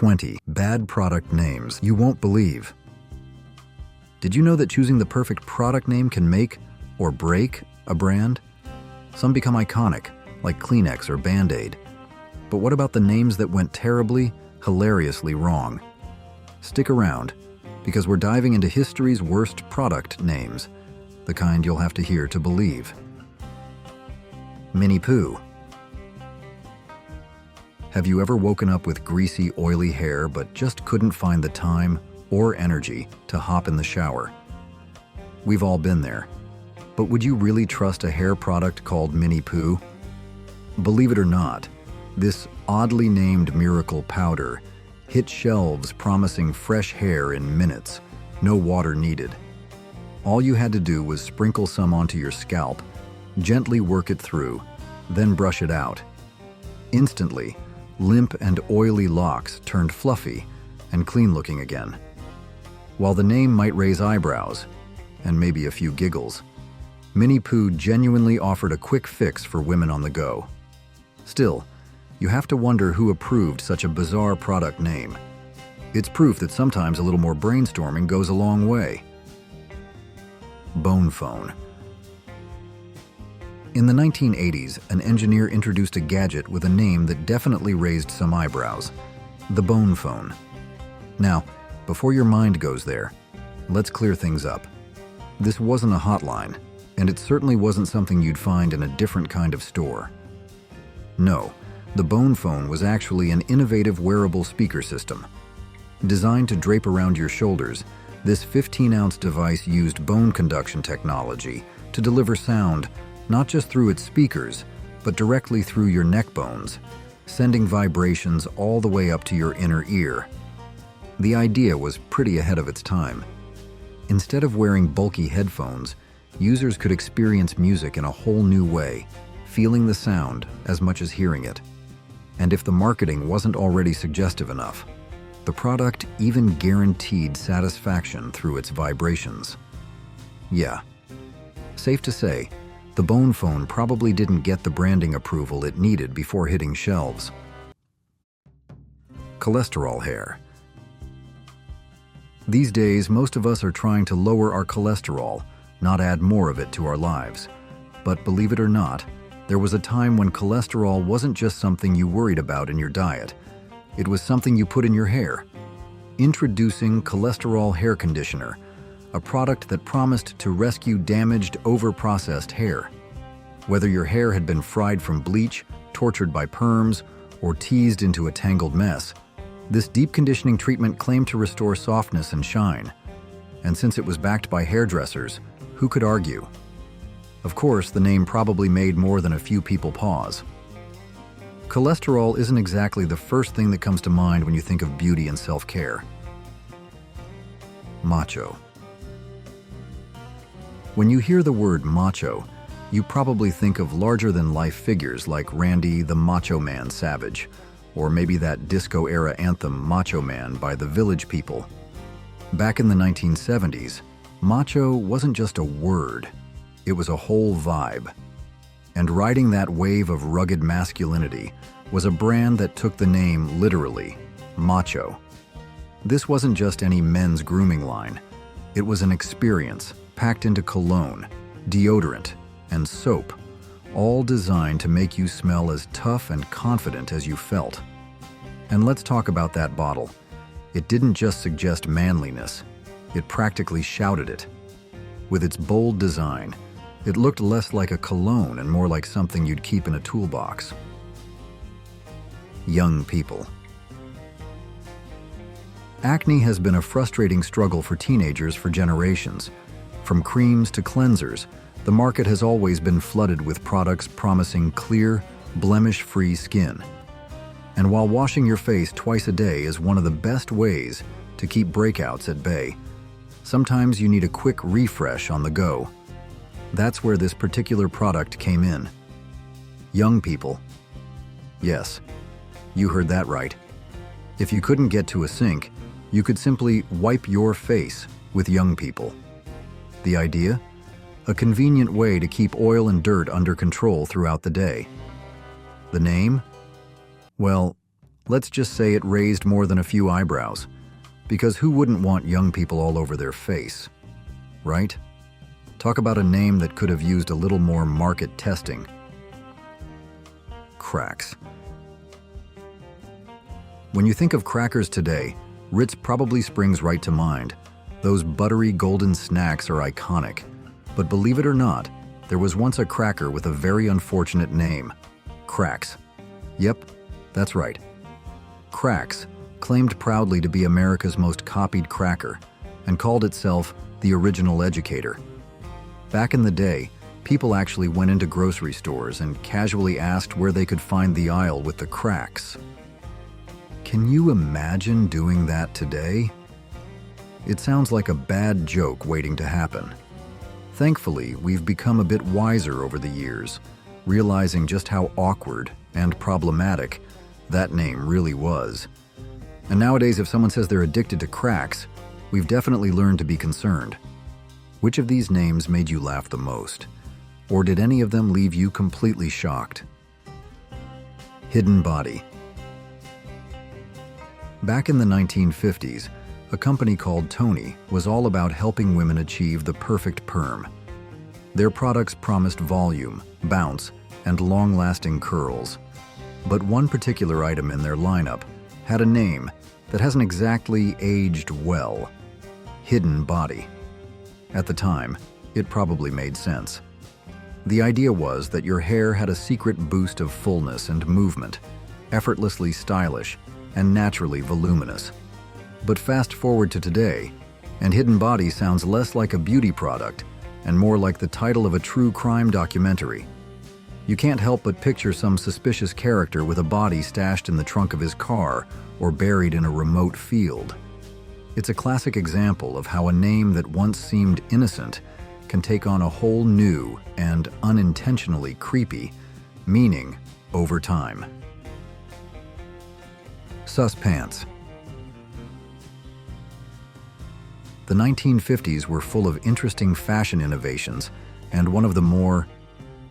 20 bad product names you won't believe. Did you know that choosing the perfect product name can make or break a brand? Some become iconic, like Kleenex or Band-Aid. But what about the names that went terribly, hilariously wrong? Stick around, because we're diving into history's worst product names, the kind you'll have to hear to believe. Mini Poo. Have you ever woken up with greasy, oily hair but just couldn't find the time or energy to hop in the shower? We've all been there. But would you really trust a hair product called Mini Poo? Believe it or not, this oddly named miracle powder hit shelves promising fresh hair in minutes, no water needed. All you had to do was sprinkle some onto your scalp, gently work it through, then brush it out. Instantly, limp and oily locks turned fluffy and clean-looking again. While the name might raise eyebrows, and maybe a few giggles, Mini Poo genuinely offered a quick fix for women on the go. Still, you have to wonder who approved such a bizarre product name. It's proof that sometimes a little more brainstorming goes a long way. Bone Phone. In the 1980s, an engineer introduced a gadget with a name that definitely raised some eyebrows: the Bone Phone. Now, before your mind goes there, let's clear things up. This wasn't a hotline, and it certainly wasn't something you'd find in a different kind of store. No, the Bone Phone was actually an innovative wearable speaker system. Designed to drape around your shoulders, this 15-ounce device used bone conduction technology to deliver sound not just through its speakers, but directly through your neck bones, sending vibrations all the way up to your inner ear. The idea was pretty ahead of its time. Instead of wearing bulky headphones, users could experience music in a whole new way, feeling the sound as much as hearing it. And if the marketing wasn't already suggestive enough, the product even guaranteed satisfaction through its vibrations. Yeah, safe to say, the Bone Phone probably didn't get the branding approval it needed before hitting shelves. Cholesterol hair. These days, most of us are trying to lower our cholesterol, not add more of it to our lives. But believe it or not, there was a time when cholesterol wasn't just something you worried about in your diet. It was something you put in your hair. Introducing Cholesterol Hair Conditioner, a product that promised to rescue damaged, over-processed hair. Whether your hair had been fried from bleach, tortured by perms, or teased into a tangled mess, this deep conditioning treatment claimed to restore softness and shine. And since it was backed by hairdressers, who could argue? Of course, the name probably made more than a few people pause. Cholesterol isn't exactly the first thing that comes to mind when you think of beauty and self-care. Macho. When you hear the word macho, you probably think of larger-than-life figures like Randy the Macho Man Savage, or maybe that disco-era anthem Macho Man by the Village People. Back in the 1970s, macho wasn't just a word, it was a whole vibe. And riding that wave of rugged masculinity was a brand that took the name literally, Macho. This wasn't just any men's grooming line. It was an experience packed into cologne, deodorant, and soap, all designed to make you smell as tough and confident as you felt. And let's talk about that bottle. It didn't just suggest manliness, it practically shouted it. With its bold design, it looked less like a cologne and more like something you'd keep in a toolbox. Young people. Acne has been a frustrating struggle for teenagers for generations. From creams to cleansers, the market has always been flooded with products promising clear, blemish-free skin. And while washing your face twice a day is one of the best ways to keep breakouts at bay, sometimes you need a quick refresh on the go. That's where this particular product came in. Young people. Yes, you heard that right. If you couldn't get to a sink, you could simply wipe your face with Young People. The idea? A convenient way to keep oil and dirt under control throughout the day. The name? Well, Let's just say it raised more than a few eyebrows, because who wouldn't want young people all over their face, right? Talk about a name that could have used a little more market testing. Cracks. When you think of crackers today, Ritz probably springs right to mind. Those buttery golden snacks are iconic. But believe it or not, there was once a cracker with a very unfortunate name. Cracks. Yep, that's right. Cracks claimed proudly to be America's most copied cracker and called itself the original educator. Back in the day, people actually went into grocery stores and casually asked where they could find the aisle with the cracks. Can you imagine doing that today? It sounds like a bad joke waiting to happen. Thankfully, we've become a bit wiser over the years, realizing just how awkward and problematic that name really was. And nowadays, if someone says they're addicted to cracks, we've definitely learned to be concerned. Which of these names made you laugh the most? Or did any of them leave you completely shocked? Hidden body. Back in the 1950s, a company called Tony was all about helping women achieve the perfect perm. Their products promised volume, bounce, and long-lasting curls. But one particular item in their lineup had a name that hasn't exactly aged well: hidden body. At the time, it probably made sense. The idea was that your hair had a secret boost of fullness and movement, effortlessly stylish and naturally voluminous. But fast forward to today, and hidden body sounds less like a beauty product and more like the title of a true crime documentary. You can't help but picture some suspicious character with a body stashed in the trunk of his car or buried in a remote field. It's a classic example of how a name that once seemed innocent can take on a whole new and unintentionally creepy meaning over time. Sus pants. The 1950s were full of interesting fashion innovations, and one of the more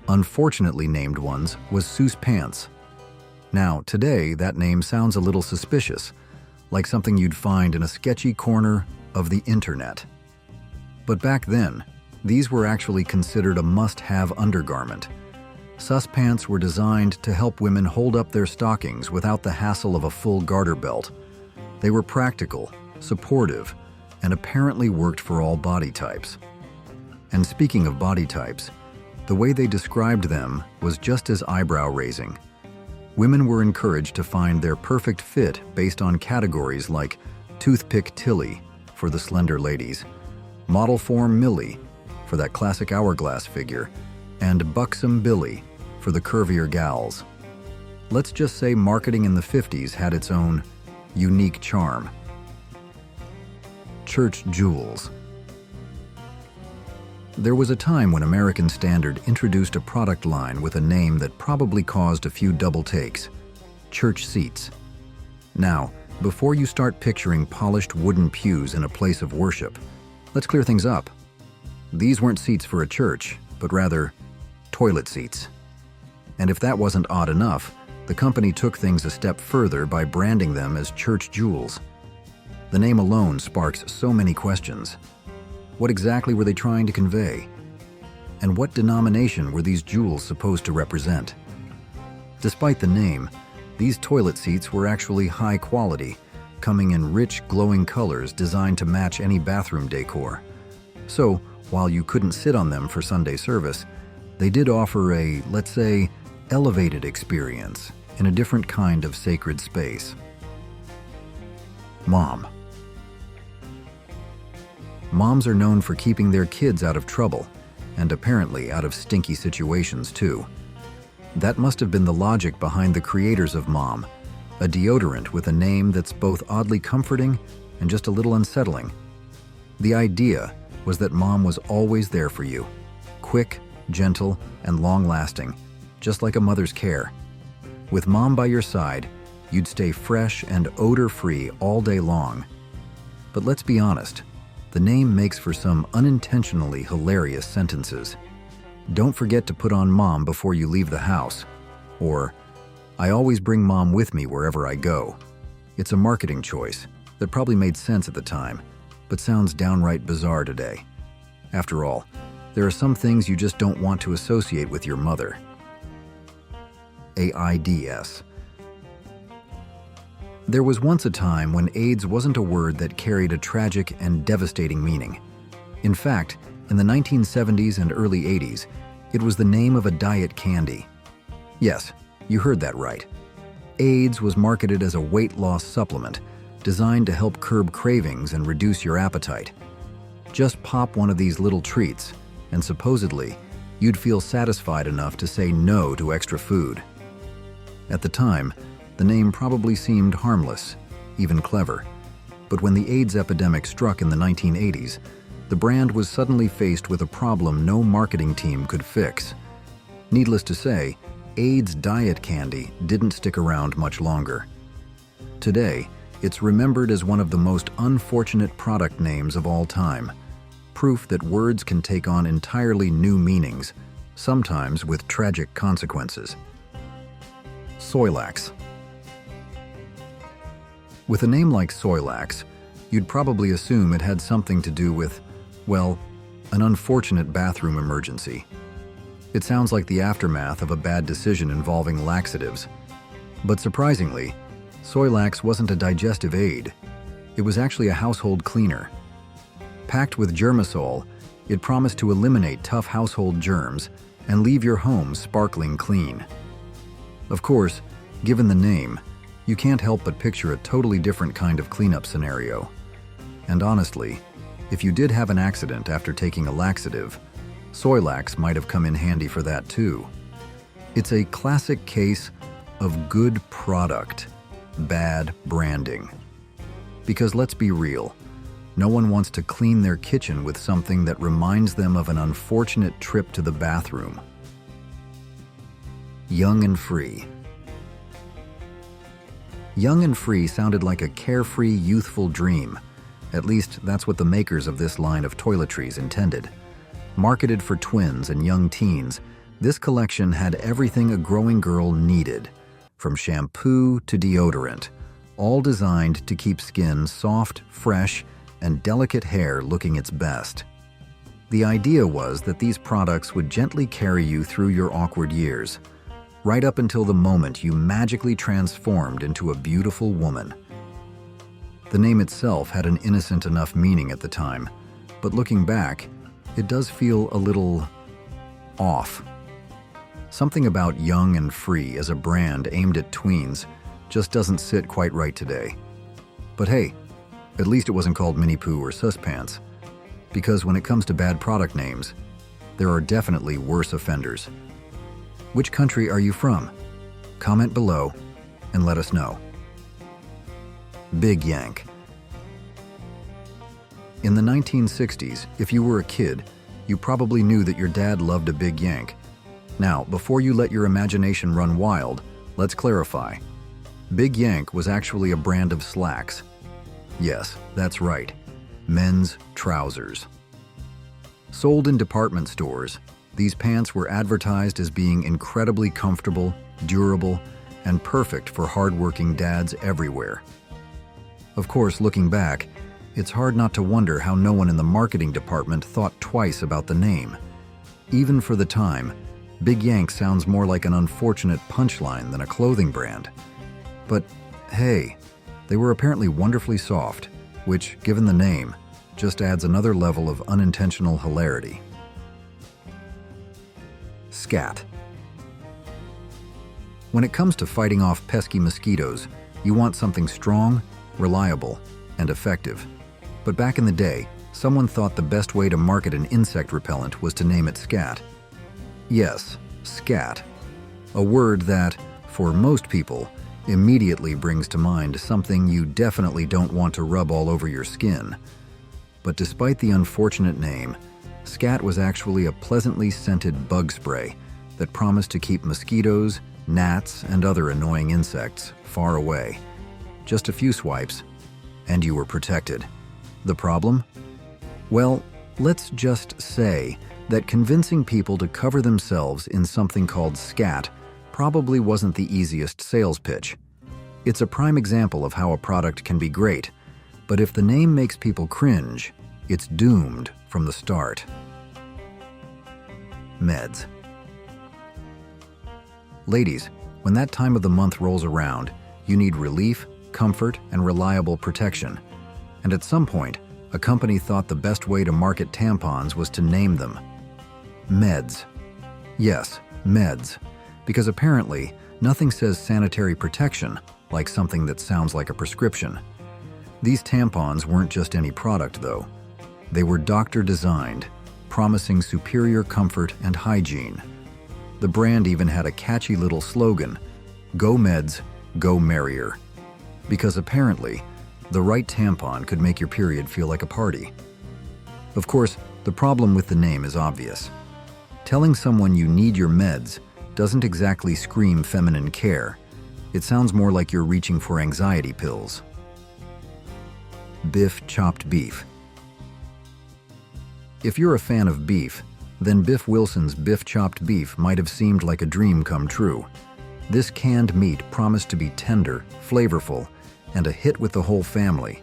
unfortunately named ones was Sus pants. Now, today, that name sounds a little suspicious, like something you'd find in a sketchy corner of the internet. But back then, these were actually considered a must-have undergarment. Sus pants were designed to help women hold up their stockings without the hassle of a full garter belt. They were practical, supportive, and apparently worked for all body types. And speaking of body types, the way they described them was just as eyebrow-raising. Women were encouraged to find their perfect fit based on categories like Toothpick Tilly for the slender ladies, Model Form Millie for that classic hourglass figure, and Buxom Billy for the curvier gals. Let's just say marketing in the 50s had its own unique charm. Church jewels. There was a time when American Standard introduced a product line with a name that probably caused a few double takes: church seats. Now, before you start picturing polished wooden pews in a place of worship, let's clear things up. These weren't seats for a church, but rather toilet seats. And if that wasn't odd enough, the company took things a step further by branding them as church jewels. The name alone sparks so many questions. What exactly were they trying to convey? And what denomination were these jewels supposed to represent? Despite the name, these toilet seats were actually high quality, coming in rich, glowing colors designed to match any bathroom decor. So, while you couldn't sit on them for Sunday service, they did offer a, let's say, elevated experience in a different kind of sacred space. Mom. Moms are known for keeping their kids out of trouble, and apparently out of stinky situations too. That must have been the logic behind the creators of Mom, a deodorant with a name that's both oddly comforting and just a little unsettling. The idea was that Mom was always there for you, quick, gentle, and long-lasting, just like a mother's care. With Mom by your side, you'd stay fresh and odor-free all day long. But let's be honest, the name makes for some unintentionally hilarious sentences. Don't forget to put on Mom before you leave the house. Or, I always bring Mom with me wherever I go. It's a marketing choice that probably made sense at the time, but sounds downright bizarre today. After all, there are some things you just don't want to associate with your mother. AIDS. There was once a time when AIDS wasn't a word that carried a tragic and devastating meaning. In fact, in the 1970s and early 80s, it was the name of a diet candy. Yes, you heard that right. AIDS was marketed as a weight loss supplement designed to help curb cravings and reduce your appetite. Just pop one of these little treats, and supposedly, you'd feel satisfied enough to say no to extra food. At the time, the name probably seemed harmless, even clever. But when the AIDS epidemic struck in the 1980s, the brand was suddenly faced with a problem no marketing team could fix. Needless to say, AIDS diet candy didn't stick around much longer. Today, it's remembered as one of the most unfortunate product names of all time, proof that words can take on entirely new meanings, sometimes with tragic consequences. Soilax. With a name like Soilax, you'd probably assume it had something to do with, well, an unfortunate bathroom emergency. It sounds like the aftermath of a bad decision involving laxatives. But surprisingly, Soilax wasn't a digestive aid. It was actually a household cleaner. Packed with germisol, it promised to eliminate tough household germs and leave your home sparkling clean. Of course, given the name, you can't help but picture a totally different kind of cleanup scenario. And honestly, if you did have an accident after taking a laxative, Soilax might have come in handy for that too. It's a classic case of good product, bad branding. Because let's be real, no one wants to clean their kitchen with something that reminds them of an unfortunate trip to the bathroom. Young and free. Young and free sounded like a carefree, youthful dream. At least that's what the makers of this line of toiletries intended. Marketed for twins and young teens, this collection had everything a growing girl needed, from shampoo to deodorant, all designed to keep skin soft, fresh, and delicate hair looking its best. The idea was that these products would gently carry you through your awkward years, right up until the moment you magically transformed into a beautiful woman. The name itself had an innocent enough meaning at the time, but looking back, it does feel a little off. Something about Young and Free as a brand aimed at tweens just doesn't sit quite right today. But hey, at least it wasn't called Mini Poo or Sus Pants, because when it comes to bad product names, there are definitely worse offenders. Which country are you from? Comment below and let us know. Big Yank. In the 1960s, if you were a kid, you probably knew that your dad loved a Big Yank. Now, before you let your imagination run wild, let's clarify. Big Yank was actually a brand of slacks. Yes, that's right, men's trousers. Sold in department stores, these pants were advertised as being incredibly comfortable, durable, and perfect for hardworking dads everywhere. Of course, looking back, it's hard not to wonder how no one in the marketing department thought twice about the name. Even for the time, Big Yank sounds more like an unfortunate punchline than a clothing brand. But hey, they were apparently wonderfully soft, which, given the name, just adds another level of unintentional hilarity. Scat. When it comes to fighting off pesky mosquitoes, you want something strong, reliable, and effective. But back in the day, someone thought the best way to market an insect repellent was to name it Scat. Yes, Scat. A word that, for most people, immediately brings to mind something you definitely don't want to rub all over your skin. But despite the unfortunate name, Scat was actually a pleasantly scented bug spray that promised to keep mosquitoes, gnats, and other annoying insects far away. Just a few swipes, and you were protected. The problem? Well, let's just say that convincing people to cover themselves in something called Scat probably wasn't the easiest sales pitch. It's a prime example of how a product can be great, but if the name makes people cringe, it's doomed from the start. Meds. Ladies, when that time of the month rolls around, you need relief, comfort, and reliable protection. And at some point, a company thought the best way to market tampons was to name them meds. Yes, meds. Because apparently, nothing says sanitary protection like something that sounds like a prescription. These tampons weren't just any product, though. They were doctor-designed, promising superior comfort and hygiene. The brand even had a catchy little slogan, "Go Meds, Go Merrier." Because apparently, the right tampon could make your period feel like a party. Of course, the problem with the name is obvious. Telling someone you need your meds doesn't exactly scream feminine care. It sounds more like you're reaching for anxiety pills. Biff chopped beef. If you're a fan of beef, then Biff Wilson's Biff chopped beef might have seemed like a dream come true. This canned meat promised to be tender, flavorful, and a hit with the whole family.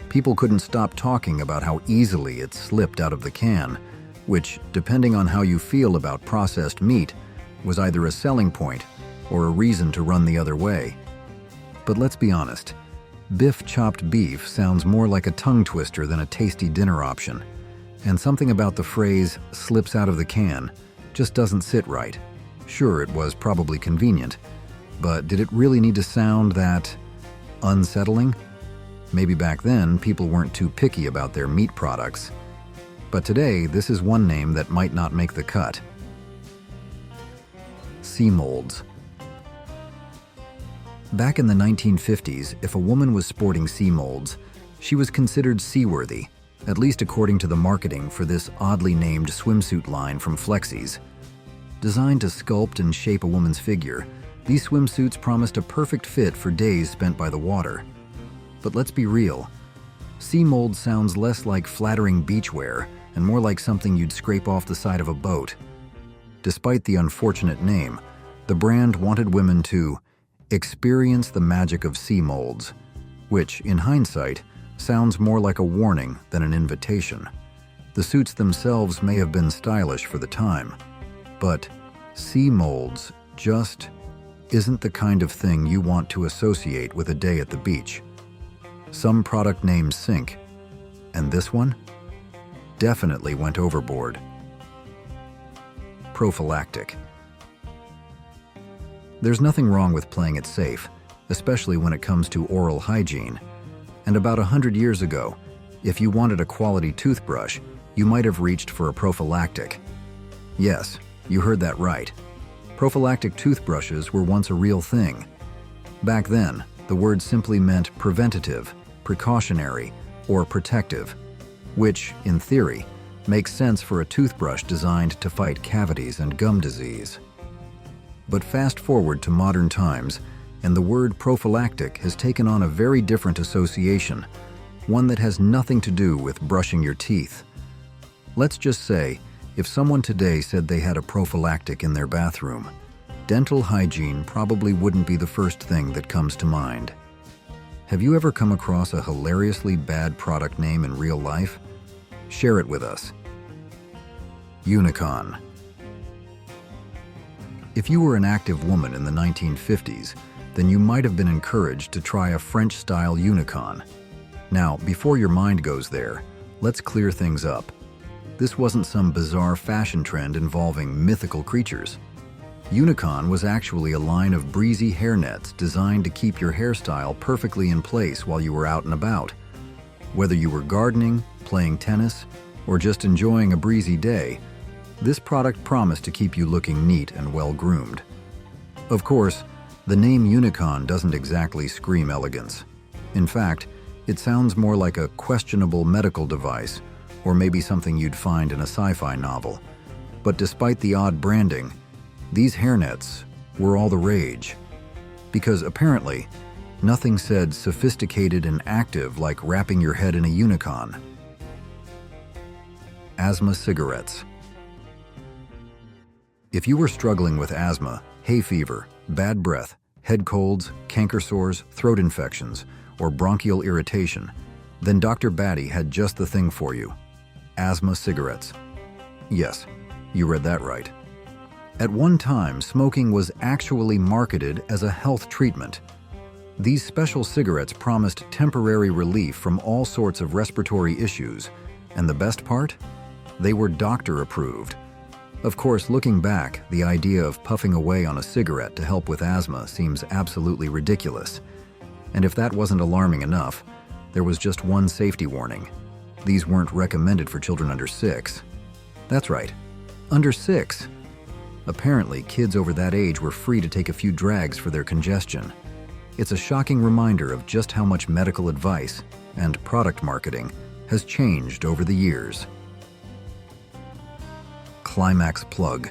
People couldn't stop talking about how easily it slipped out of the can, which, depending on how you feel about processed meat, was either a selling point or a reason to run the other way. But let's be honest, Biff chopped beef sounds more like a tongue twister than a tasty dinner option, and something about the phrase "slips out of the can" just doesn't sit right. Sure, it was probably convenient, but did it really need to sound that unsettling? Maybe back then, people weren't too picky about their meat products. But today, this is one name that might not make the cut. Sea molds. Back in the 1950s, if a woman was sporting sea molds, she was considered seaworthy, at least according to the marketing for this oddly named swimsuit line from Flexi's. Designed to sculpt and shape a woman's figure, these swimsuits promised a perfect fit for days spent by the water. But let's be real. Sea mold sounds less like flattering beachwear and more like something you'd scrape off the side of a boat. Despite the unfortunate name, the brand wanted women to experience the magic of sea molds, which, in hindsight, sounds more like a warning than an invitation. The suits themselves may have been stylish for the time, but sea molds just isn't the kind of thing you want to associate with a day at the beach. Some product names sink, and this one definitely went overboard. Prophylactic. There's nothing wrong with playing it safe, especially when it comes to oral hygiene. And about 100 years ago, if you wanted a quality toothbrush, you might have reached for a prophylactic. Yes, you heard that right. Prophylactic toothbrushes were once a real thing. Back then, the word simply meant preventative, precautionary, or protective, which, in theory, makes sense for a toothbrush designed to fight cavities and gum disease. But fast forward to modern times, and the word prophylactic has taken on a very different association, one that has nothing to do with brushing your teeth. Let's just say, if someone today said they had a prophylactic in their bathroom, dental hygiene probably wouldn't be the first thing that comes to mind. Have you ever come across a hilariously bad product name in real life? Share it with us. Unicon. If you were an active woman in the 1950s, then you might have been encouraged to try a French-style Unicon. Now, before your mind goes there, let's clear things up. This wasn't some bizarre fashion trend involving mythical creatures. Unicon was actually a line of breezy hairnets designed to keep your hairstyle perfectly in place while you were out and about. Whether you were gardening, playing tennis, or just enjoying a breezy day, this product promised to keep you looking neat and well-groomed. Of course, the name Unicon doesn't exactly scream elegance. In fact, it sounds more like a questionable medical device, or maybe something you'd find in a sci-fi novel. But despite the odd branding, these hairnets were all the rage. Because apparently, nothing said sophisticated and active like wrapping your head in a Unicon. Asthma Cigarettes. If you were struggling with asthma, hay fever, bad breath, head colds, canker sores, throat infections, or bronchial irritation, then Dr. Batty had just the thing for you: Asthma Cigarettes. Yes, you read that right. At one time, smoking was actually marketed as a health treatment. These special cigarettes promised temporary relief from all sorts of respiratory issues, and the best part? They were doctor-approved. Of course, looking back, the idea of puffing away on a cigarette to help with asthma seems absolutely ridiculous. And if that wasn't alarming enough, there was just one safety warning. These weren't recommended for children under 6. That's right, under 6. Apparently, kids over that age were free to take a few drags for their congestion. It's a shocking reminder of just how much medical advice and product marketing has changed over the years. Climax Plug.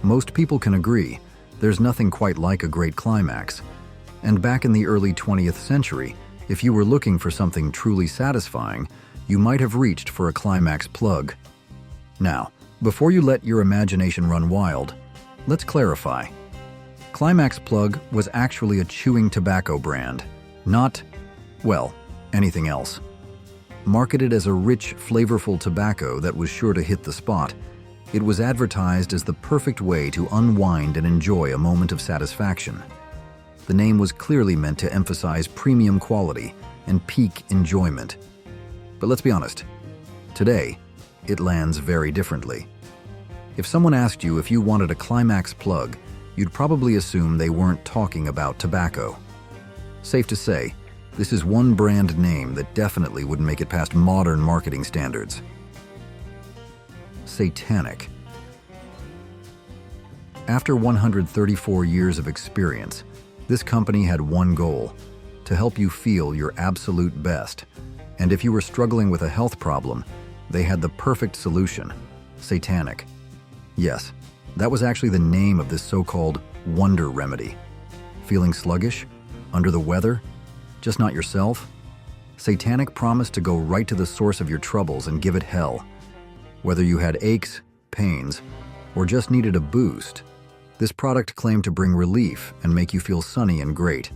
Most people can agree, there's nothing quite like a great climax. And back in the early 20th century, if you were looking for something truly satisfying, you might have reached for a Climax Plug. Now, before you let your imagination run wild, let's clarify. Climax Plug was actually a chewing tobacco brand, not, well, anything else. Marketed as a rich, flavorful tobacco that was sure to hit the spot, it was advertised as the perfect way to unwind and enjoy a moment of satisfaction. The name was clearly meant to emphasize premium quality and peak enjoyment. But let's be honest, today, it lands very differently. If someone asked you if you wanted a Climax Plug, you'd probably assume they weren't talking about tobacco. Safe to say, this is one brand name that definitely wouldn't make it past modern marketing standards. Satanic. After 134 years of experience, this company had one goal: to help you feel your absolute best. And if you were struggling with a health problem, they had the perfect solution: Satanic. Yes, that was actually the name of this so-called wonder remedy. Feeling sluggish? Under the weather? Just not yourself? Satanic promised to go right to the source of your troubles and give it hell. Whether you had aches, pains, or just needed a boost, this product claimed to bring relief and make you feel sunny and great.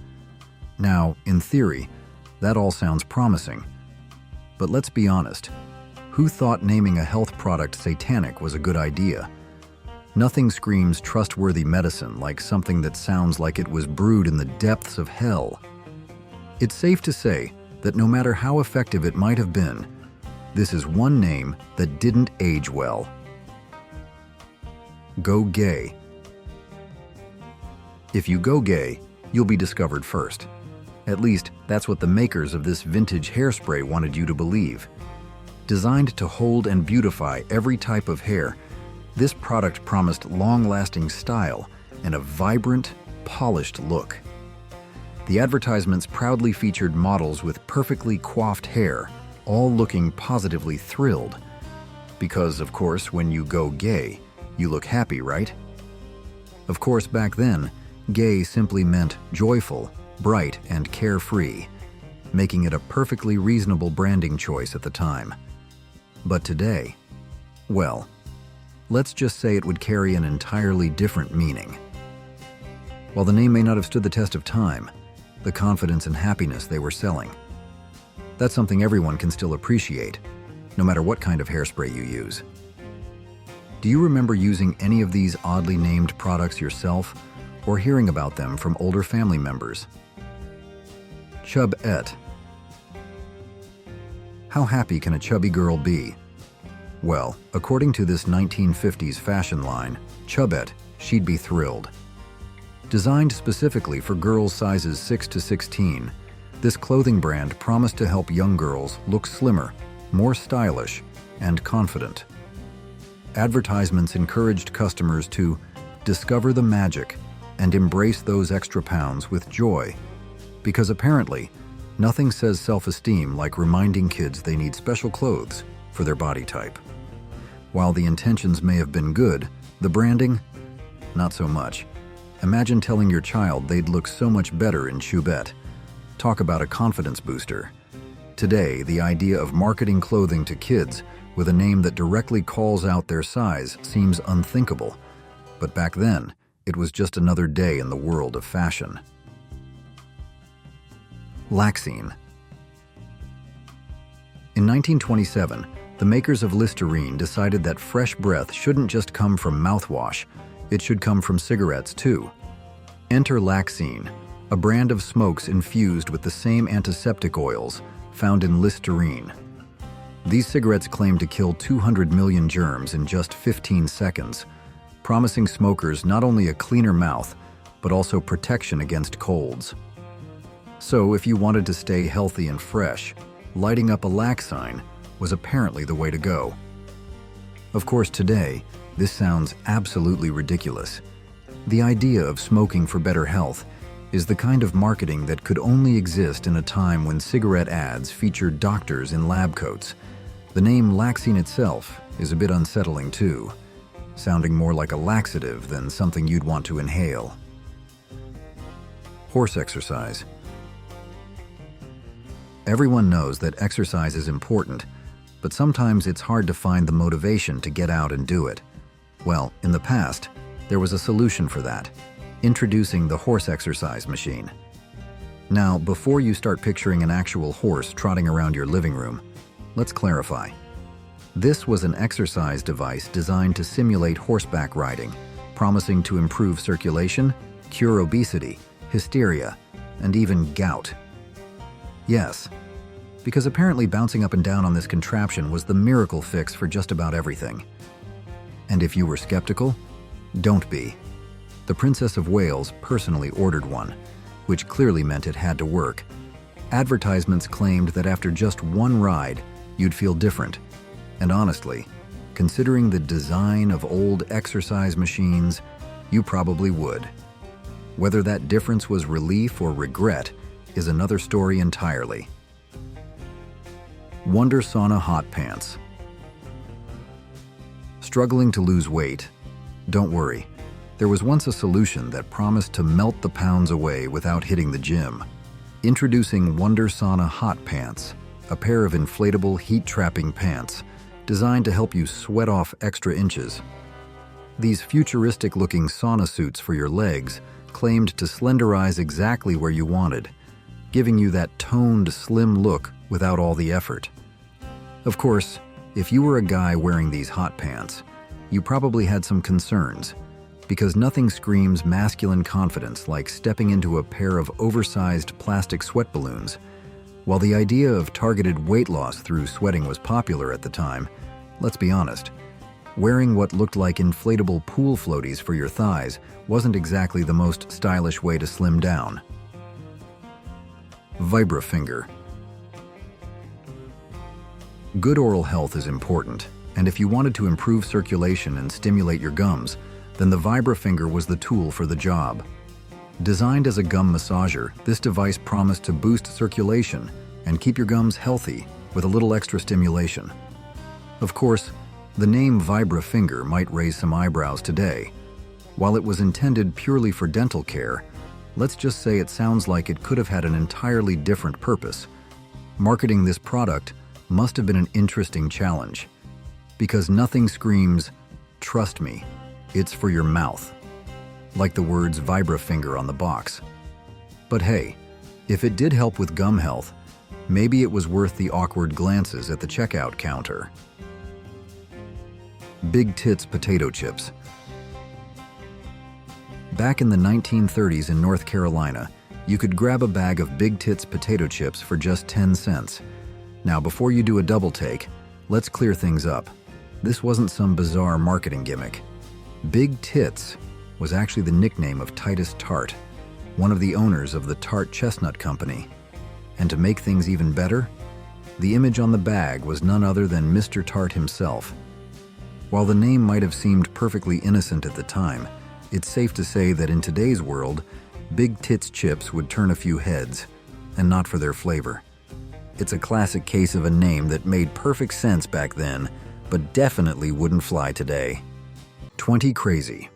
Now, in theory, that all sounds promising. But let's be honest, who thought naming a health product Satanic was a good idea? Nothing screams trustworthy medicine like something that sounds like it was brewed in the depths of hell. It's safe to say that no matter how effective it might have been, this is one name that didn't age well. Go gay. If you go gay, you'll be discovered first. At least, that's what the makers of this vintage hairspray wanted you to believe. Designed to hold and beautify every type of hair, this product promised long-lasting style and a vibrant, polished look. The advertisements proudly featured models with perfectly coiffed hair, all looking positively thrilled. Because, of course, when you go gay, you look happy, right? Of course, back then, gay simply meant joyful, bright, and carefree, making it a perfectly reasonable branding choice at the time. But today, well, let's just say it would carry an entirely different meaning. While the name may not have stood the test of time, the confidence and happiness they were selling, that's something everyone can still appreciate, no matter what kind of hairspray you use. Do you remember using any of these oddly named products yourself, or hearing about them from older family members? Chub-ette. How happy can a chubby girl be? Well, according to this 1950s fashion line, Chub-ette, she'd be thrilled. Designed specifically for girls sizes 6 to 16, this clothing brand promised to help young girls look slimmer, more stylish, and confident. Advertisements encouraged customers to discover the magic and embrace those extra pounds with joy, because apparently, nothing says self-esteem like reminding kids they need special clothes for their body type. While the intentions may have been good, the branding, not so much. Imagine telling your child they'd look so much better in Chub-ette. Talk about a confidence booster. Today, the idea of marketing clothing to kids with a name that directly calls out their size seems unthinkable. But back then, it was just another day in the world of fashion. Laxcine. In 1927, the makers of Listerine decided that fresh breath shouldn't just come from mouthwash, it should come from cigarettes too. Enter Laxcine, a brand of smokes infused with the same antiseptic oils found in Listerine. These cigarettes claim to kill 200 million germs in just 15 seconds, promising smokers not only a cleaner mouth, but also protection against colds. So if you wanted to stay healthy and fresh, lighting up a Laxcine was apparently the way to go. Of course, today, this sounds absolutely ridiculous. The idea of smoking for better health is the kind of marketing that could only exist in a time when cigarette ads featured doctors in lab coats. The name Laxcine itself is a bit unsettling too, sounding more like a laxative than something you'd want to inhale. Horse exercise. Everyone knows that exercise is important, but sometimes it's hard to find the motivation to get out and do it. Well, in the past, there was a solution for that: introducing the horse exercise machine. Now, before you start picturing an actual horse trotting around your living room, let's clarify. This was an exercise device designed to simulate horseback riding, promising to improve circulation, cure obesity, hysteria, and even gout. Yes, because apparently bouncing up and down on this contraption was the miracle fix for just about everything. And if you were skeptical, don't be. The Princess of Wales personally ordered one, which clearly meant it had to work. Advertisements claimed that after just one ride, you'd feel different. And honestly, considering the design of old exercise machines, you probably would. Whether that difference was relief or regret is another story entirely. Wonder Sauna Hot Pants. Struggling to lose weight? Don't worry. There was once a solution that promised to melt the pounds away without hitting the gym. Introducing Wonder Sauna Hot Pants, a pair of inflatable heat-trapping pants designed to help you sweat off extra inches. These futuristic-looking sauna suits for your legs claimed to slenderize exactly where you wanted, giving you that toned, slim look without all the effort. Of course, if you were a guy wearing these hot pants, you probably had some concerns, because nothing screams masculine confidence like stepping into a pair of oversized plastic sweat balloons. While the idea of targeted weight loss through sweating was popular at the time, let's be honest, wearing what looked like inflatable pool floaties for your thighs wasn't exactly the most stylish way to slim down. Vibra Finger. Good oral health is important, and if you wanted to improve circulation and stimulate your gums, then the Vibra Finger was the tool for the job. Designed as a gum massager, this device promised to boost circulation and keep your gums healthy with a little extra stimulation. Of course, the name Vibra Finger might raise some eyebrows today. While it was intended purely for dental care, let's just say it sounds like it could have had an entirely different purpose. Marketing this product must have been an interesting challenge, because nothing screams, "Trust me, it's for your mouth," like the words Vibra Finger on the box. But hey, if it did help with gum health, maybe it was worth the awkward glances at the checkout counter. Big Tits potato chips. Back in the 1930s in North Carolina, you could grab a bag of Big Tits potato chips for just 10 cents. Now, before you do a double take, let's clear things up. This wasn't some bizarre marketing gimmick. Big Tits was actually the nickname of Titus Tart, one of the owners of the Tart Chestnut Company. And to make things even better, the image on the bag was none other than Mr. Tart himself. While the name might have seemed perfectly innocent at the time, it's safe to say that in today's world, Big Tits chips would turn a few heads, and not for their flavor. It's a classic case of a name that made perfect sense back then, but definitely wouldn't fly today. 20 Crazy.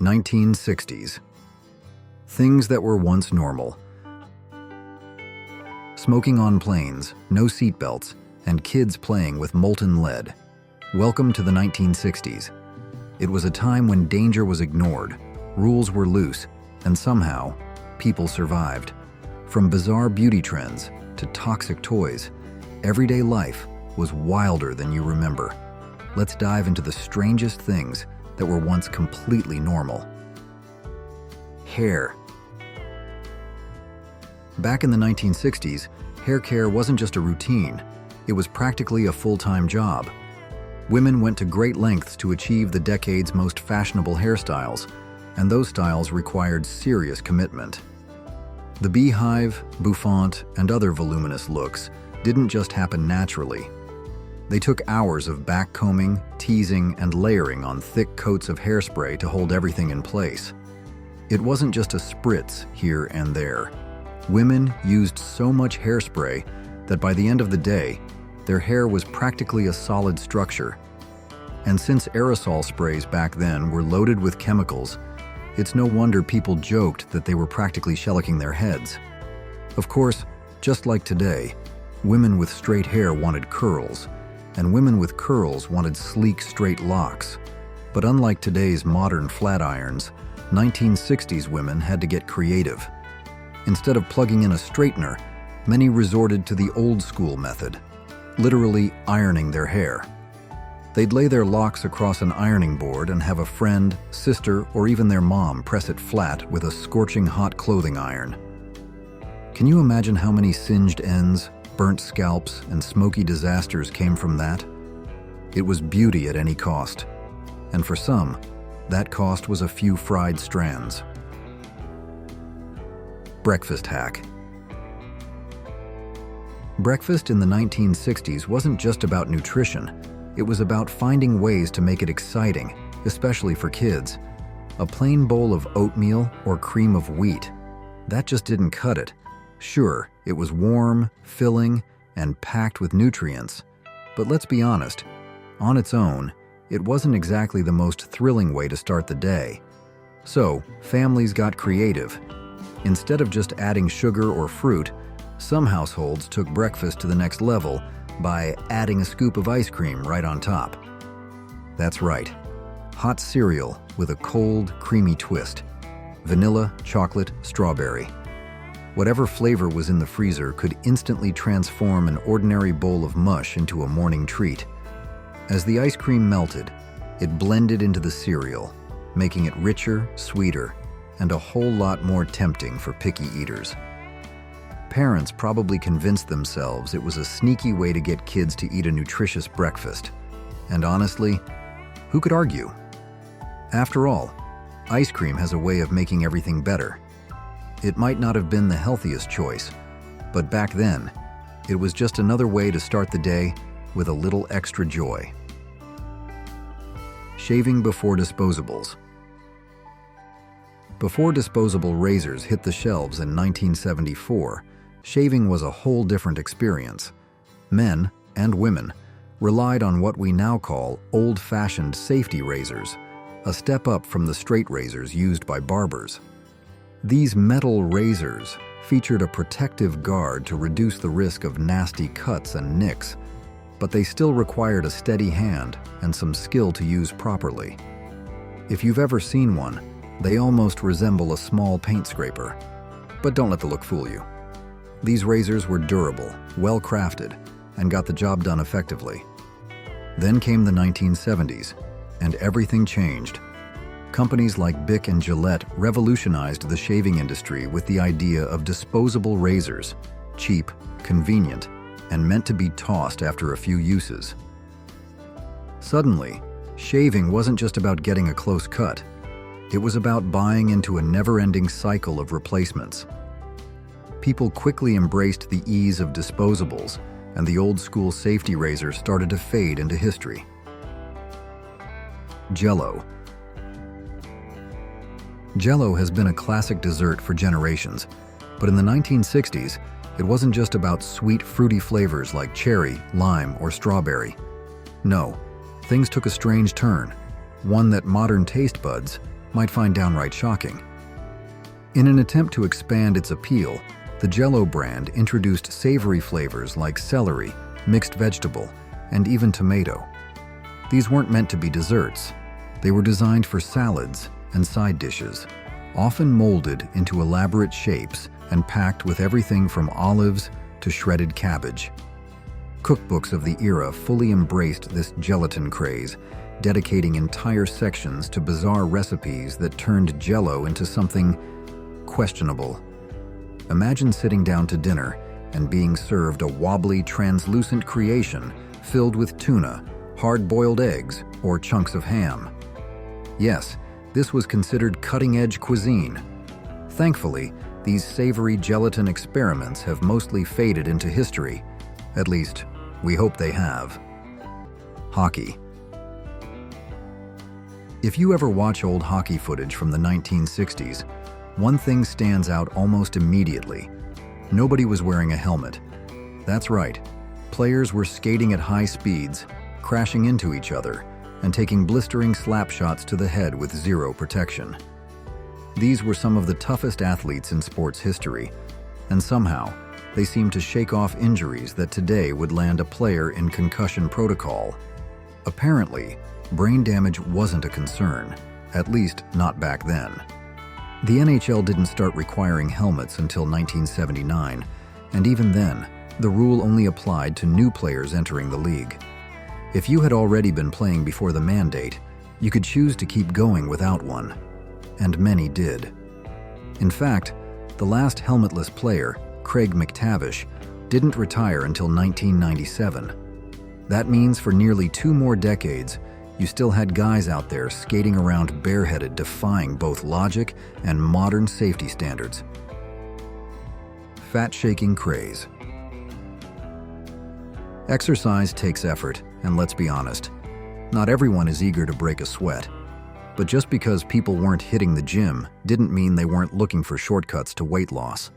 1960s. Things that were once normal. Smoking on planes, no seatbelts, and kids playing with molten lead. Welcome to the 1960s. It was a time when danger was ignored, rules were loose, and somehow, people survived. From bizarre beauty trends to toxic toys, everyday life was wilder than you remember. Let's dive into the strangest things that were once completely normal. Hair. Back in the 1960s, hair care wasn't just a routine, it was practically a full-time job. Women went to great lengths to achieve the decade's most fashionable hairstyles, and those styles required serious commitment. The beehive, bouffant, and other voluminous looks didn't just happen naturally. They took hours of backcombing, teasing, and layering on thick coats of hairspray to hold everything in place. It wasn't just a spritz here and there. Women used so much hairspray that by the end of the day, their hair was practically a solid structure. And since aerosol sprays back then were loaded with chemicals, it's no wonder people joked that they were practically shellacking their heads. Of course, just like today, women with straight hair wanted curls, and women with curls wanted sleek, straight locks. But unlike today's modern flat irons, 1960s women had to get creative. Instead of plugging in a straightener, many resorted to the old-school method, literally ironing their hair. They'd lay their locks across an ironing board and have a friend, sister, or even their mom press it flat with a scorching hot clothing iron. Can you imagine how many singed ends, burnt scalps, and smoky disasters came from that? It was beauty at any cost. And for some, that cost was a few fried strands. Breakfast hack. Breakfast in the 1960s wasn't just about nutrition. It was about finding ways to make it exciting, especially for kids. A plain bowl of oatmeal or cream of wheat, that just didn't cut it. Sure, it was warm, filling, and packed with nutrients. But let's be honest, on its own, it wasn't exactly the most thrilling way to start the day. So, families got creative. Instead of just adding sugar or fruit, some households took breakfast to the next level by adding a scoop of ice cream right on top. That's right, hot cereal with a cold, creamy twist. Vanilla, chocolate, strawberry. Whatever flavor was in the freezer could instantly transform an ordinary bowl of mush into a morning treat. As the ice cream melted, it blended into the cereal, making it richer, sweeter, and a whole lot more tempting for picky eaters. Parents probably convinced themselves it was a sneaky way to get kids to eat a nutritious breakfast. And honestly, who could argue? After all, ice cream has a way of making everything better. It might not have been the healthiest choice, but back then, it was just another way to start the day with a little extra joy. Shaving before disposables. Before disposable razors hit the shelves in 1974, shaving was a whole different experience. Men and women relied on what we now call old-fashioned safety razors, a step up from the straight razors used by barbers. These metal razors featured a protective guard to reduce the risk of nasty cuts and nicks, but they still required a steady hand and some skill to use properly. If you've ever seen one, they almost resemble a small paint scraper. But don't let the look fool you. These razors were durable, well-crafted, and got the job done effectively. Then came the 1970s, and everything changed. Companies like Bic and Gillette revolutionized the shaving industry with the idea of disposable razors, cheap, convenient, and meant to be tossed after a few uses. Suddenly, shaving wasn't just about getting a close cut. It was about buying into a never-ending cycle of replacements. People quickly embraced the ease of disposables, and the old-school safety razor started to fade into history. Jell-O. Jell-O has been a classic dessert for generations, but in the 1960s, it wasn't just about sweet, fruity flavors like cherry, lime, or strawberry. No, things took a strange turn, one that modern taste buds might find downright shocking. In an attempt to expand its appeal, the Jell-O brand introduced savory flavors like celery, mixed vegetable, and even tomato. These weren't meant to be desserts. They were designed for salads and side dishes, often molded into elaborate shapes and packed with everything from olives to shredded cabbage. Cookbooks of the era fully embraced this gelatin craze, dedicating entire sections to bizarre recipes that turned Jell-O into something questionable. Imagine sitting down to dinner and being served a wobbly, translucent creation filled with tuna, hard-boiled eggs, or chunks of ham. Yes, this was considered cutting-edge cuisine. Thankfully, these savory gelatin experiments have mostly faded into history. At least, we hope they have. Hockey. If you ever watch old hockey footage from the 1960s, one thing stands out almost immediately. Nobody was wearing a helmet. That's right. Players were skating at high speeds, crashing into each other, and taking blistering slap shots to the head with zero protection. These were some of the toughest athletes in sports history, and somehow, they seemed to shake off injuries that today would land a player in concussion protocol. Apparently, brain damage wasn't a concern, at least not back then. The NHL didn't start requiring helmets until 1979, and even then, the rule only applied to new players entering the league. If you had already been playing before the mandate, you could choose to keep going without one, and many did. In fact, the last helmetless player, Craig McTavish, didn't retire until 1997. That means for nearly 2 more decades, you still had guys out there skating around bareheaded, defying both logic and modern safety standards. Fat-shaking craze. Exercise takes effort, and let's be honest, not everyone is eager to break a sweat. But just because people weren't hitting the gym didn't mean they weren't looking for shortcuts to weight loss.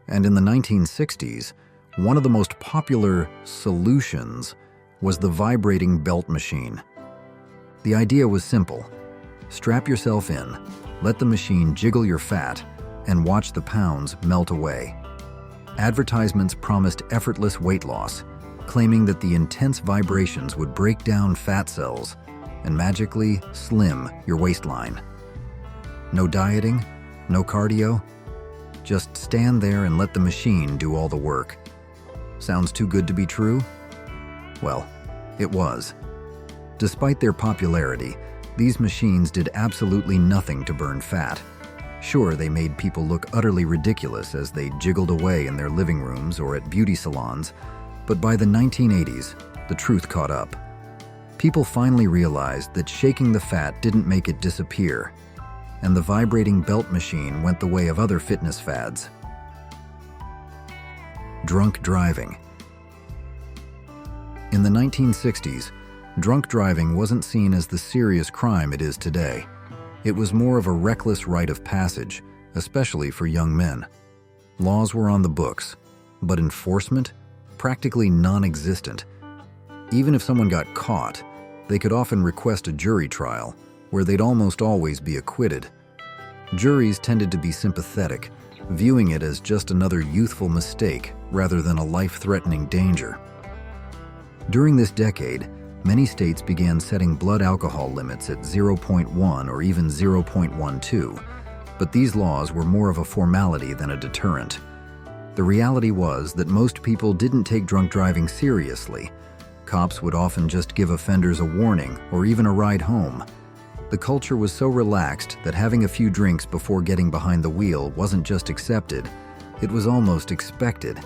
And in the 1960s, one of the most popular solutions was the vibrating belt machine. The idea was simple. Strap yourself in, let the machine jiggle your fat, and watch the pounds melt away. Advertisements promised effortless weight loss, claiming that the intense vibrations would break down fat cells and magically slim your waistline. No dieting, no cardio, just stand there and let the machine do all the work. Sounds too good to be true? Well, it was. Despite their popularity, these machines did absolutely nothing to burn fat. Sure, they made people look utterly ridiculous as they jiggled away in their living rooms or at beauty salons, but by the 1980s, the truth caught up. People finally realized that shaking the fat didn't make it disappear, and the vibrating belt machine went the way of other fitness fads. Drunk driving. In the 1960s, drunk driving wasn't seen as the serious crime it is today. It was more of a reckless rite of passage, especially for young men. Laws were on the books, but enforcement? Practically non-existent. Even if someone got caught, they could often request a jury trial, where they'd almost always be acquitted. Juries tended to be sympathetic, viewing it as just another youthful mistake rather than a life-threatening danger. During this decade, many states began setting blood alcohol limits at 0.1 or even 0.12, but these laws were more of a formality than a deterrent. The reality was that most people didn't take drunk driving seriously. Cops would often just give offenders a warning or even a ride home. The culture was so relaxed that having a few drinks before getting behind the wheel wasn't just accepted, it was almost expected.